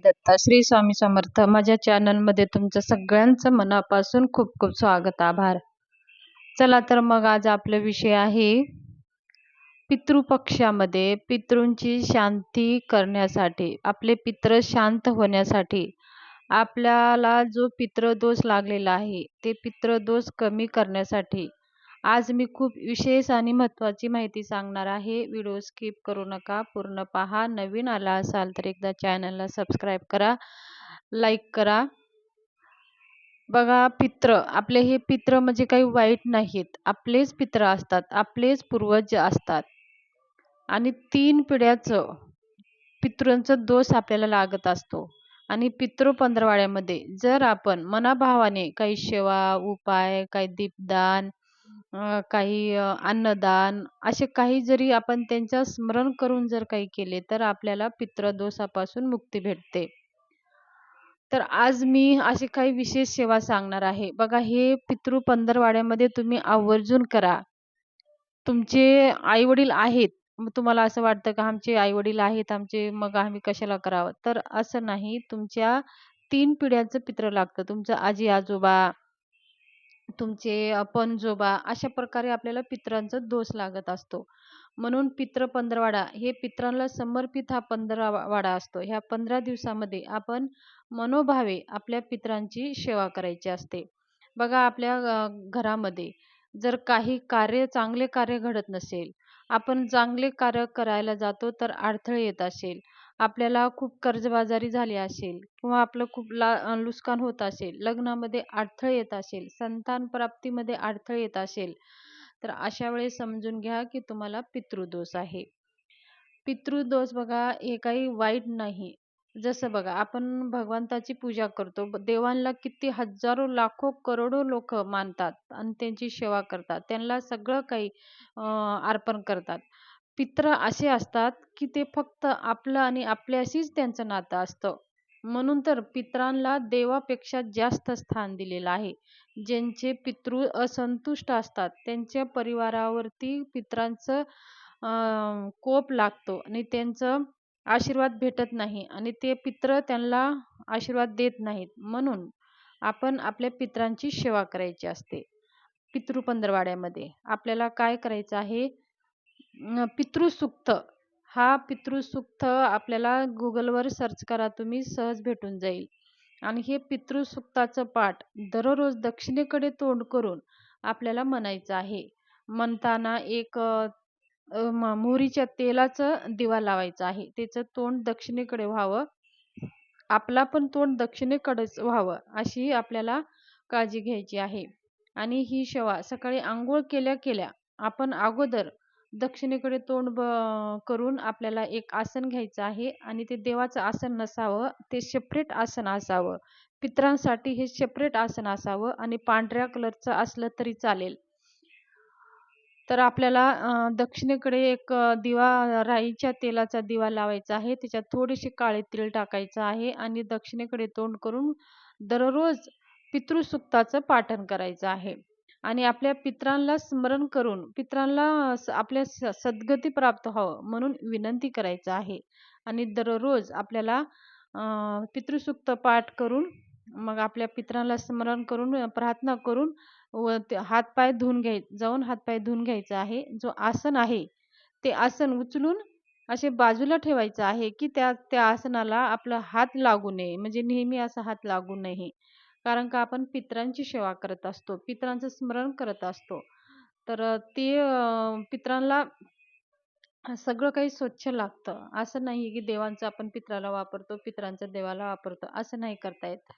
दत्ता श्री स्वामी समर्थ. माझ्या चॅनलमध्ये तुमचं सगळ्यांचं मनापासून खूप खूप स्वागत, आभार. चला तर मग आज आपला विषय आहे पितृपक्षामध्ये पितृंची शांती करण्यासाठी, आपले पितृ शांत होण्यासाठी, आपल्याला जो पितृदोष लागलेला आहे ते पितृदोष कमी करण्यासाठी आज मी खूप विशेष आणि महत्त्वाची माहिती सांगणार आहे. व्हिडिओ स्किप करू नका, पूर्ण पहा. नवीन आला असाल तर एकदा चॅनलला सबस्क्राईब करा, लाईक करा. बघा, पितृ आपले हे पितृ म्हणजे काही वाईट नाहीत, आपलेच पितृ असतात, आपलेच पूर्वज असतात. आणि 3 पिढ्याचं पितृंचा दोष आपल्याला लागत असतो. आणि पितृ पंधरवाड्यामध्ये जर आपण मनाभावाने काही सेवा, उपाय, काही दीपदान, काही अन्नदान, असे काही जरी आपण त्यांचं स्मरण करून जर काही केले तर आपल्याला पितृदोषापासून मुक्ती भेटते. तर आज मी अशी काही विशेष सेवा सांगणार आहे. बघा, हे पितृ पंधरवाड्यामध्ये तुम्ही आवर्जून करा. तुमचे आई-वडील आहेत, मग तुम्हाला असं वाटतं का आमचे आई-वडील आहेत आमचे, मग आम्ही कशाला करावं? तर असं नाही. तुमच्या 3 पिढ्यांचं पितृ लागतं. तुमचं आजी-आजोबा, तुमचे पणजोबा, अशा प्रकारे आपल्याला पितरांचा दोष लागत असतो. म्हणून पितृ पंधरवाडा हे पितरांना समर्पित हा पंधरवाडा असतो. ह्या 15 दिवसामध्ये आपण मनोभावे आपल्या पितरांची सेवा करायची असते. बघा, आपल्या घरामध्ये जर काही कार्य, चांगले कार्य घडत नसेल, आपण चांगले कार्य करायला जातो तर अडथळे येत असेल, आपल्याला खूप कर्जबाजारी झाली असेल किंवा आपलं खूप नुकसान होत असेल, लग्नामध्ये अडथळे येत असेल, संतान प्राप्तीमध्ये अडथळे येत असेल, तर अशा वेळेस समजून घ्या की तुम्हाला पितृदोष आहे. पितृदोष बघा, हे काही वाईट नाही. जसं बघा, आपण भगवंताची पूजा करतो. देवांना किती हजारो, लाखो, करोडो लोक मानतात आणि त्यांची सेवा करतात. त्यांना सगळं काही अर्पण करतात. पितृ असे असतात की ते फक्त आपलं आणि आपल्याशीच त्यांचं नातं असतं. म्हणून तर पितरांना देवापेक्षा जास्त स्थान दिलेलं आहे. ज्यांचे पितृ असंतुष्ट असतात त्यांच्या परिवारावरती पितरांचं कोप लागतो आणि त्यांचं आशीर्वाद भेटत नाही आणि ते पितृ त्यांना आशीर्वाद देत नाहीत. म्हणून आपण आपल्या पितरांची सेवा करायची असते. पितृ पंधरवाड्यामध्ये आपल्याला काय करायचं आहे? पितृसूक्त, हा पितृसूक्त आपल्याला गुगलवर सर्च करा, तुम्ही सहज भेटून जाईल. आणि हे पितृसूक्ताचं पाठ दररोज दक्षिणेकडे तोंड करून आपल्याला म्हणायचं आहे. म्हणताना एक मोहरीच्या तेलाचं दिवा लावायचा आहे. त्याचं तोंड दक्षिणेकडे व्हावं, आपला पण तोंड दक्षिणेकडेच व्हावं, अशी आपल्याला काळजी घ्यायची आहे. आणि ही सेवा सकाळी अंघोळ केल्या केल्या आपण अगोदर दक्षिणेकडे तोंड करून आपल्याला एक आसन घ्यायचं आहे आणि ते देवाचं आसन नसावं, ते सेपरेट आसन असावं. पितरांसाठी हे सेपरेट आसन असावं आणि पांढऱ्या कलरचं असलं तरी चालेल. तर आपल्याला दक्षिणेकडे एक दिवा, राईच्या तेलाचा दिवा लावायचा आहे. त्याच्यात थोडीशी काळे तीळ टाकायचं आहे आणि दक्षिणेकडे तोंड करून दररोज पितृसूक्ताचं पाठन करायचं आहे. आणि आपल्या पितरांना स्मरण करून पितरांना आपल्या सद्गती प्राप्त व्हावं म्हणून विनंती करायचं आहे. आणि दररोज आपल्याला पितृसूक्त पाठ करून मग आपल्या पितरांना स्मरण करून प्रार्थना करून व ते हातपाय धुवून जाऊन हातपाय धुवून घ्यायचं आहे. जो आसन आहे ते आसन उचलून असे बाजूला ठेवायचं आहे की त्या त्या आसनाला आपला हात लागू नये, म्हणजे नेहमी असा हात लागू नये. कारण का आपण पितरांची सेवा करत असतो, पितरांचं स्मरण करत असतो. तर ते पितरांना सगळं काही स्वच्छ लागतं. असं नाही की देवांचं आपण पितराला वापरतो, पितरांचं देवाला वापरतो, असं नाही करता येत.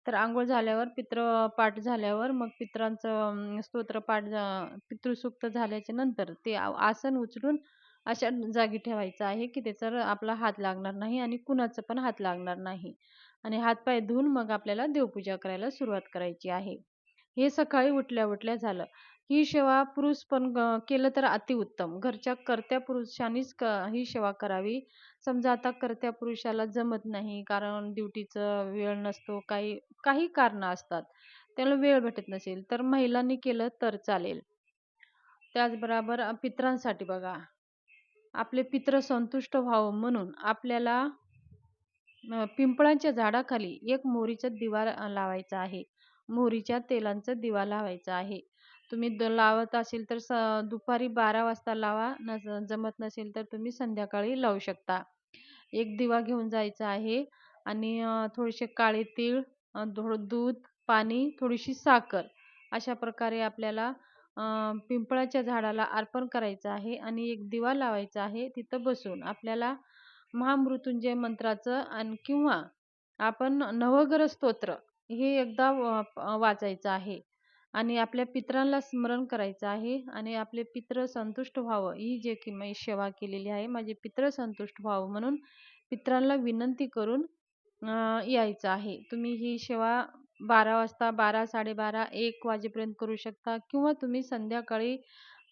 तर अंघोळ झाल्यावर, पितृपाठ झाल्यावर मग पितरांचं स्तोत्रपाठ पितृसूक्त झाल्याच्या नंतर ते आसन उचलून अशा जागी ठेवायचं आहे की त्याच्यावर आपला हात लागणार नाही आणि कुणाचा पण हात लागणार नाही. आणि हातपाय धुवून मग आपल्याला देवपूजा करायला सुरुवात करायची आहे. हे सकाळी उठल्या-उठल्या झालं. ही सेवा पुरुष पण केलं तर अतिउत्तम. घरच्या कर्त्या पुरुषांनीच ही सेवा करावी. समजा आता कर्त्या पुरुषाला जमत नाही, कारण ड्युटीचा वेळ नसतो, काही काही कारणं असतात, त्याला वेळ भेटत नसेल, तर महिलांनी केलं तर चालेल. त्याचबरोबर पितरांसाठी बघा, आपले पितृ संतुष्ट व्हावं म्हणून आपल्याला पिंपळाच्या झाडाखाली एक मोहरीचा दिवा लावायचा आहे. मोहरीच्या तेलाचा दिवा लावायचा आहे. तुम्ही लावत असेल तर दुपारी 12 वाजता लावा. जमत नसेल तर तुम्ही संध्याकाळी लावू शकता. एक दिवा घेऊन जायचा आहे आणि थोडेसे काळे तीळ, थोडं दूध, पाणी, थोडीशी साखर अशा प्रकारे आपल्याला पिंपळाच्या झाडाला अर्पण करायचं आहे आणि एक दिवा लावायचा आहे. तिथं बसून आपल्याला महामृत्युंजय मंत्राचं किंवा आपण नवग्रह स्तोत्र हे एकदा वाचायचं आहे आणि आपल्या पितरांना स्मरण करायचं आहे आणि आपले पित्र संतुष्ट व्हावं, ही जे की मी सेवा केलेली आहे, माझे पित्र संतुष्ट व्हावं म्हणून पितरांना विनंती करून यायचं आहे. तुम्ही ही सेवा 12 वाजता, 12, 12:30, 1 वाजेपर्यंत करू शकता किंवा तुम्ही संध्याकाळी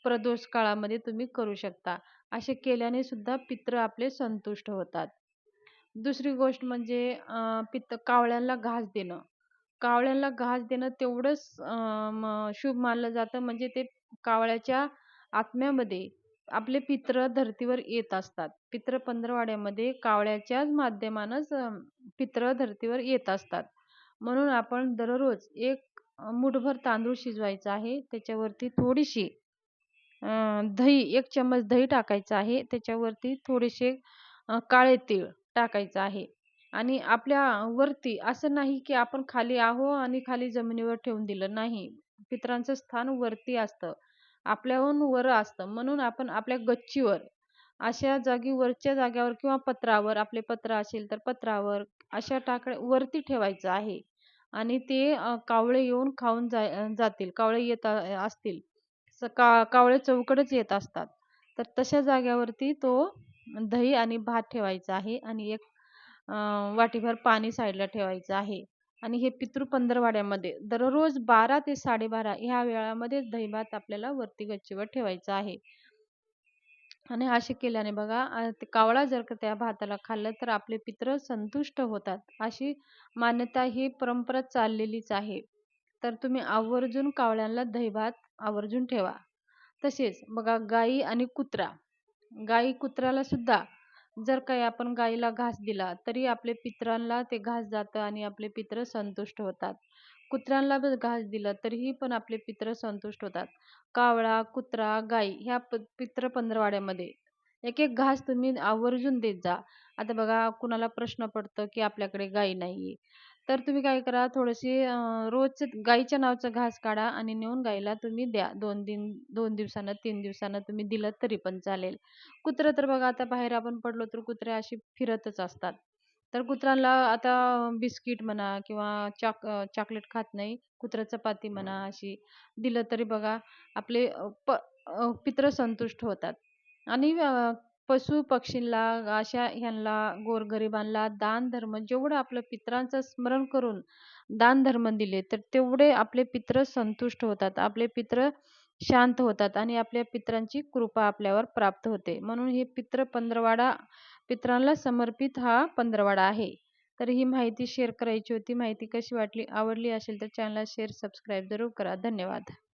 प्रदोष काळामध्ये तुम्ही करू शकता. असे केल्याने सुद्धा पितृ आपले संतुष्ट होतात. दुसरी गोष्ट म्हणजे कावळ्यांना घास देणं. कावळ्यांना घास देणं तेवढंच शुभ मानलं जातं म्हणजे ते कावळ्याच्या आत्म्यामध्ये आपले पितृ धर्तीवर येत असतात. पितृ पंधरवाड्यामध्ये कावळ्याच्याच माध्यमानंच पितृ धर्तीवर येत असतात. म्हणून आपण दररोज एक मूठभर तांदूळ शिजवायचा आहे. त्याच्यावरती थोडीशी दही, 1 चम्मच दही टाकायचं आहे. त्याच्यावरती थोडेसे काळे तीळ टाकायचं आहे आणि आपल्या वरती असं नाही की आपण खाली आहो आणि खाली जमिनीवर ठेवून दिलं. नाही. पितरांचं स्थान वरती असतं. आपल्याहून वर असतं. म्हणून आपण आपल्या गच्चीवर अशा जागी वरच्या जागेवर किंवा पत्रावर, आपले पत्र असेल तर पत्रावर अशा वरती ठेवायचं आहे आणि ते कावळे येऊन खाऊन जातील. कावळे येत असतील. कावळे चौकडच येत असतात. तर तशा जागेवरती तो दही आणि भात ठेवायचा आहे आणि एक वाटीभर पाणी साईडला ठेवायचं आहे आणि हे पितृ पंधरवड्यामध्ये दररोज 12 ते 12:30 ह्या वेळामध्ये दही-भात आपल्याला वरती गच्चीवर ठेवायचा आहे. आणि असे केल्याने बघा ते कावळा जर का त्या भाताला खाल्लं तर आपले पितृ संतुष्ट होतात. अशी मान्यता ही परंपरा चाललेलीच आहे. तर तुम्ही आवर्जून कावळ्यांना दही-भात आवर्जून ठेवा. तसेच बघा गाई आणि कुत्रा. गाई कुत्र्याला सुद्धा जर काही आपण गाईला घास दिला तरी आपले पितरांना ते घास जातं आणि आपले पितृ संतुष्ट होतात. कुत्र्यांना जर घास दिला तरीही पण आपले पितृ संतुष्ट होतात. कावळा, कुत्रा, गाई ह्या पितृ पंधरवड्यामध्ये एक-एक घास तुम्ही आवर्जून देत जा. आता बघा कुणाला प्रश्न पडतो की आपल्याकडे गाई नाहीये. तर तुम्ही काय करा थोडीशी रोजचं गाईच्या नावाचा घास काढा आणि नेऊन गाईला तुम्ही द्या. 2 दिवसानं, 3 दिवसानं तुम्ही दिलं तरी पण चालेल. कुत्रं तर बघा आता बाहेर आपण पडलो तर कुत्रे अशी फिरतच असतात. तर कुत्र्याला आता बिस्किट म्हणा किंवा चॉकलेट खात नाही. कुत्रं चपाती म्हणा अशी दिलं तरी बघा आपले पितृ संतुष्ट होतात. आणि पशु-पक्षींना अशा ह्यांना गोरगरिबांना दान-धर्म जेवढं आपलं पितरांचं स्मरण करून दान-धर्म दिले, तर तेवढे आपले पितृ संतुष्ट होतात. आपले पितृ शांत होतात आणि आपल्या पितरांची कृपा आपल्यावर प्राप्त होते. म्हणून हे पितृ पंधरवडा पितरांना समर्पित हा पंधरवडा आहे. तर ही माहिती शेअर करायची होती. माहिती कशी वाटली? आवडली असेल तर चॅनलला शेअर, सबस्क्राईब जरूर करा. धन्यवाद.